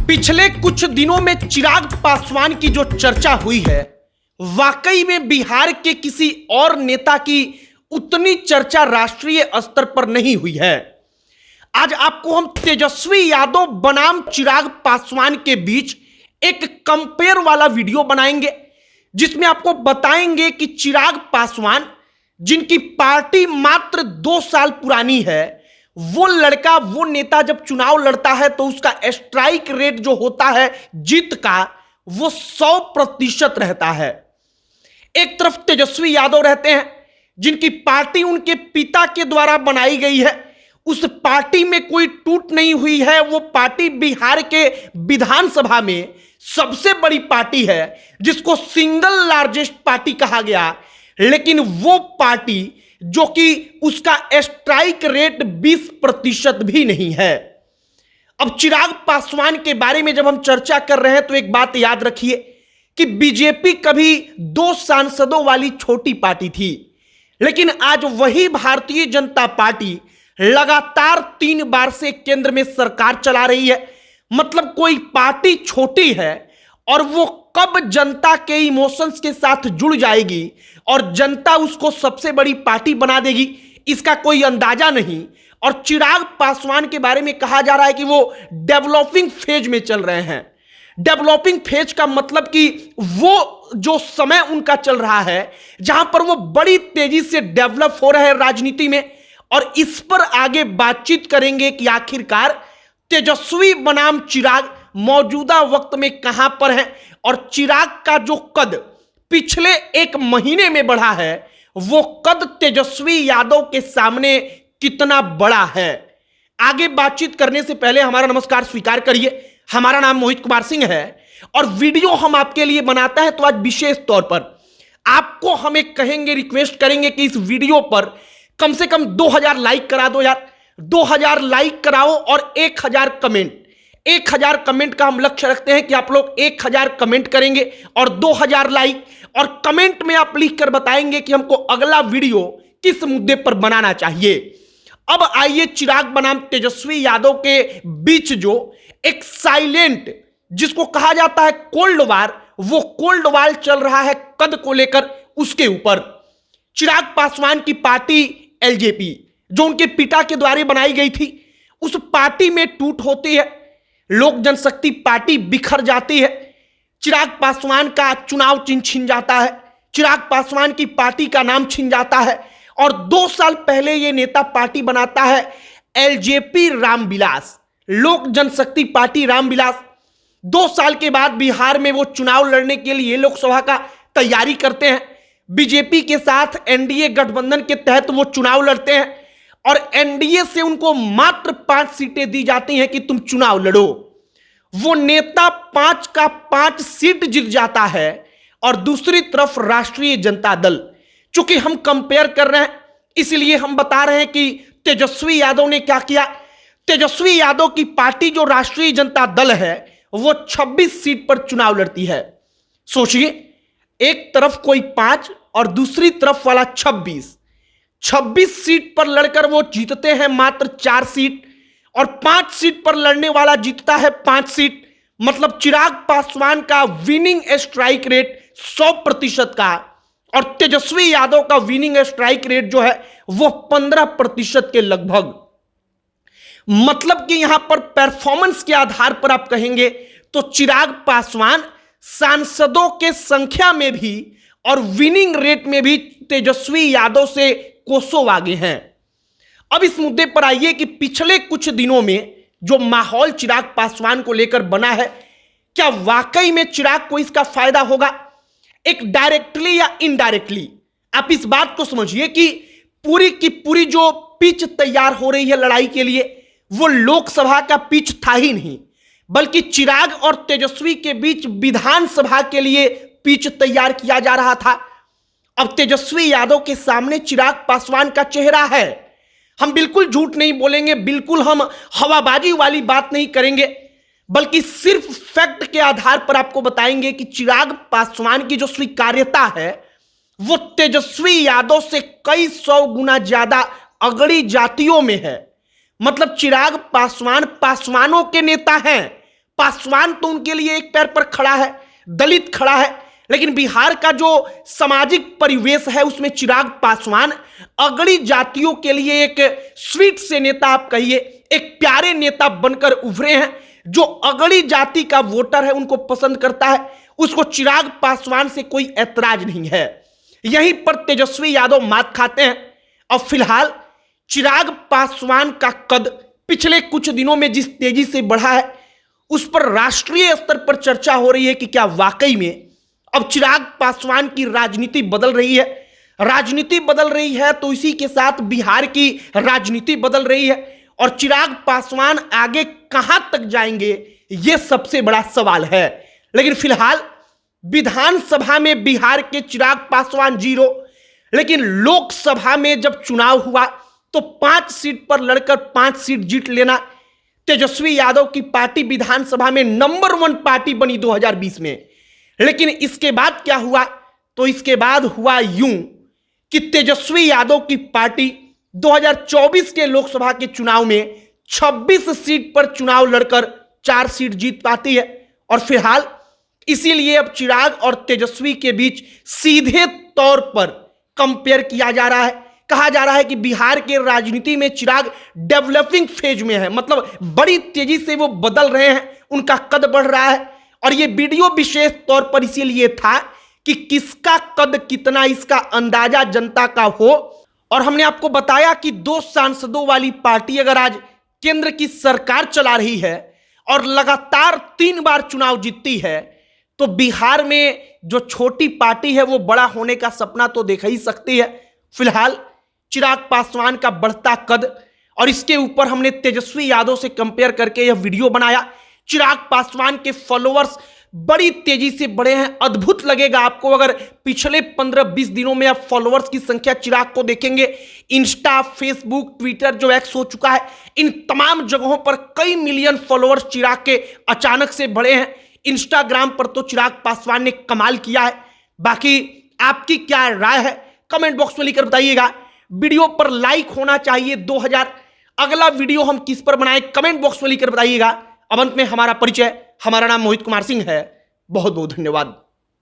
पिछले कुछ दिनों में चिराग पासवान की जो चर्चा हुई है, वाकई में बिहार के किसी और नेता की उतनी चर्चा राष्ट्रीय स्तर पर नहीं हुई है। आज आपको हम तेजस्वी यादव बनाम चिराग पासवान के बीच एक कंपेयर वाला वीडियो बनाएंगे, जिसमें आपको बताएंगे कि चिराग पासवान, जिनकी पार्टी मात्र 2 साल पुरानी है, वो लड़का, वो नेता जब चुनाव लड़ता है तो उसका स्ट्राइक रेट जो होता है जीत का, वो 100% रहता है। एक तरफ तेजस्वी यादव रहते हैं, जिनकी पार्टी उनके पिता के द्वारा बनाई गई है, उस पार्टी में कोई टूट नहीं हुई है। वो पार्टी बिहार के विधानसभा में सबसे बड़ी पार्टी है, जिसको सिंगल लार्जेस्ट पार्टी कहा गया। लेकिन वो पार्टी जो कि उसका स्ट्राइक रेट 20% भी नहीं है। अब चिराग पासवान के बारे में जब हम चर्चा कर रहे हैं तो एक बात याद रखिए कि बीजेपी कभी 2 सांसदों वाली छोटी पार्टी थी, लेकिन आज वही भारतीय जनता पार्टी लगातार 3 बार से केंद्र में सरकार चला रही है। मतलब कोई पार्टी छोटी है और वो कब जनता के इमोशंस के साथ जुड़ जाएगी और जनता उसको सबसे बड़ी पार्टी बना देगी, इसका कोई अंदाजा नहीं। और चिराग पासवान के बारे में कहा जा रहा है कि वो डेवलपिंग फेज में चल रहे हैं। डेवलपिंग फेज का मतलब कि वो जो समय उनका चल रहा है, जहां पर वो बड़ी तेजी से डेवलप हो रहे हैं राजनीति में। और इस पर आगे बातचीत करेंगे कि आखिरकार तेजस्वी बनाम चिराग मौजूदा वक्त में कहां पर है और चिराग का जो कद पिछले 1 महीने में बढ़ा है, वो कद तेजस्वी यादव के सामने कितना बड़ा है। आगे बातचीत करने से पहले हमारा नमस्कार स्वीकार करिए। हमारा नाम मोहित कुमार सिंह है और वीडियो हम आपके लिए बनाते हैं, तो आज विशेष तौर पर आपको हम एक कहेंगे, रिक्वेस्ट करेंगे कि इस वीडियो पर कम से कम 2000 लाइक करा दो यार। 2000 लाइक कराओ और 1000 कमेंट। 1000 कमेंट का हम लक्ष्य रखते हैं कि आप लोग 1000 कमेंट करेंगे और 2000 लाइक, और कमेंट में आप लिखकर बताएंगे कि हमको अगला वीडियो किस मुद्दे पर बनाना चाहिए। अब आइए चिराग बनाम तेजस्वी यादव के बीच जो एक साइलेंट, जिसको कहा जाता है कोल्ड वार, वो कोल्ड वार चल रहा है कद को लेकर। उसके ऊपर चिराग पासवान की पार्टी एलजेपी, जो उनके पिता के द्वारा बनाई गई थी, उस पार्टी में टूट होती है। लोक जनशक्ति पार्टी बिखर जाती है। चिराग पासवान का चुनाव चिन्ह छिन जाता है। चिराग पासवान की पार्टी का नाम छिन जाता है और 2 साल पहले यह नेता पार्टी बनाता है एलजेपी रामविलास, लोक जनशक्ति पार्टी रामविलास। 2 साल के बाद बिहार में वो चुनाव लड़ने के लिए लोकसभा का तैयारी करते हैं। बीजेपी के साथ एनडीए गठबंधन के तहत वो चुनाव लड़ते हैं और एनडीए से उनको मात्र 5 सीटें दी जाती हैं कि तुम चुनाव लड़ो। वो नेता 5 का 5 सीट जीत जाता है। और दूसरी तरफ राष्ट्रीय जनता दल, चूंकि हम कंपेयर कर रहे हैं इसलिए हम बता रहे हैं कि तेजस्वी यादव ने क्या किया। तेजस्वी यादव की पार्टी जो राष्ट्रीय जनता दल है, वो 26 सीट पर चुनाव लड़ती है। सोचिए, एक तरफ कोई 5 और दूसरी तरफ वाला 26 सीट पर लड़कर वो जीतते हैं मात्र 4 सीट, और 5 सीट पर लड़ने वाला जीतता है 5 सीट। मतलब चिराग पासवान का विनिंग स्ट्राइक रेट 100% का और तेजस्वी यादव का विनिंग स्ट्राइक रेट जो है वो 15% के लगभग। मतलब कि यहां पर परफॉर्मेंस के आधार पर आप कहेंगे तो चिराग पासवान सांसदों के संख्या में भी और विनिंग रेट में भी तेजस्वी यादव से कोसों आगे हैं। अब इस मुद्दे पर आइए कि पिछले कुछ दिनों में जो माहौल चिराग पासवान को लेकर बना है, क्या वाकई में चिराग को इसका फायदा होगा, एक डायरेक्टली या इनडायरेक्टली। आप इस बात को समझिए कि पूरी की पूरी जो पिच तैयार हो रही है लड़ाई के लिए, वो लोकसभा का पिच था ही नहीं, बल्कि चिराग और तेजस्वी के बीच विधानसभा के लिए पिच तैयार किया जा रहा था। अब तेजस्वी यादव के सामने चिराग पासवान का चेहरा है। हम बिल्कुल झूठ नहीं बोलेंगे, बिल्कुल हम हवाबाजी वाली बात नहीं करेंगे, बल्कि सिर्फ फैक्ट के आधार पर आपको बताएंगे कि चिराग पासवान की जो स्वीकार्यता है वो तेजस्वी यादव से कई 100 गुना ज्यादा अगड़ी जातियों में है। मतलब चिराग पासवान पासवानों के नेता हैं, पासवान तो उनके लिए एक पैर पर खड़ा है, दलित खड़ा है, लेकिन बिहार का जो सामाजिक परिवेश है उसमें चिराग पासवान अगड़ी जातियों के लिए एक स्वीट से नेता, आप कहिए एक प्यारे नेता बनकर उभरे हैं। जो अगड़ी जाति का वोटर है उनको पसंद करता है, उसको चिराग पासवान से कोई ऐतराज नहीं है। यहीं पर तेजस्वी यादव मात खाते हैं। अब फिलहाल चिराग पासवान का कद पिछले कुछ दिनों में जिस तेजी से बढ़ा है उस पर राष्ट्रीय स्तर पर चर्चा हो रही है कि क्या वाकई में अब चिराग पासवान की राजनीति बदल रही है। राजनीति बदल रही है तो इसी के साथ बिहार की राजनीति बदल रही है और चिराग पासवान आगे कहां तक जाएंगे यह सबसे बड़ा सवाल है। लेकिन फिलहाल विधानसभा में बिहार के चिराग पासवान 0, लेकिन लोकसभा में जब चुनाव हुआ तो 5 सीट पर लड़कर 5 सीट जीत लेना तेजस्वी यादव की पार्टी विधानसभा में नंबर 1 पार्टी बनी 2020 में। लेकिन इसके बाद क्या हुआ, तो इसके बाद हुआ यूं कि तेजस्वी यादव की पार्टी 2024 के लोकसभा के चुनाव में 26 सीट पर चुनाव लड़कर 4 सीट जीत पाती है। और फिलहाल इसीलिए अब चिराग और तेजस्वी के बीच सीधे तौर पर कंपेयर किया जा रहा है। कहा जा रहा है कि बिहार के राजनीति में चिराग डेवलपिंग फेज में है, मतलब बड़ी तेजी से वो बदल रहे हैं, उनका कद बढ़ रहा है। और ये वीडियो विशेष तौर पर इसीलिए था कि किसका कद कितना इसका अंदाजा जनता का हो। और हमने आपको बताया कि 2 सांसदों वाली पार्टी अगर आज केंद्र की सरकार चला रही है और लगातार 3 बार चुनाव जीतती है तो बिहार में जो छोटी पार्टी है वो बड़ा होने का सपना तो देख ही सकती है। फिलहाल चिराग पासवान का बढ़ता कद और इसके ऊपर हमने तेजस्वी यादव से कंपेयर करके यह वीडियो बनाया। चिराग पासवान के फॉलोअर्स बड़ी तेजी से बढ़े हैं। अद्भुत लगेगा आपको अगर पिछले 15-20 दिनों में आप फॉलोअर्स की संख्या चिराग को देखेंगे। इंस्टा, फेसबुक, ट्विटर जो एक्स हो चुका है, इन तमाम जगहों पर कई मिलियन फॉलोअर्स चिराग के अचानक से बढ़े हैं। इंस्टाग्राम पर तो चिराग पासवान ने कमाल किया है। बाकी आपकी क्या राय है कमेंट बॉक्स में लिखकर बताइएगा। वीडियो पर लाइक होना चाहिए 2000। अगला वीडियो हम किस पर बनाएं कमेंट बॉक्स में लिखकर बताइएगा। अब अंत में हमारा परिचय, हमारा नाम मोहित कुमार सिंह है। बहुत बहुत धन्यवाद।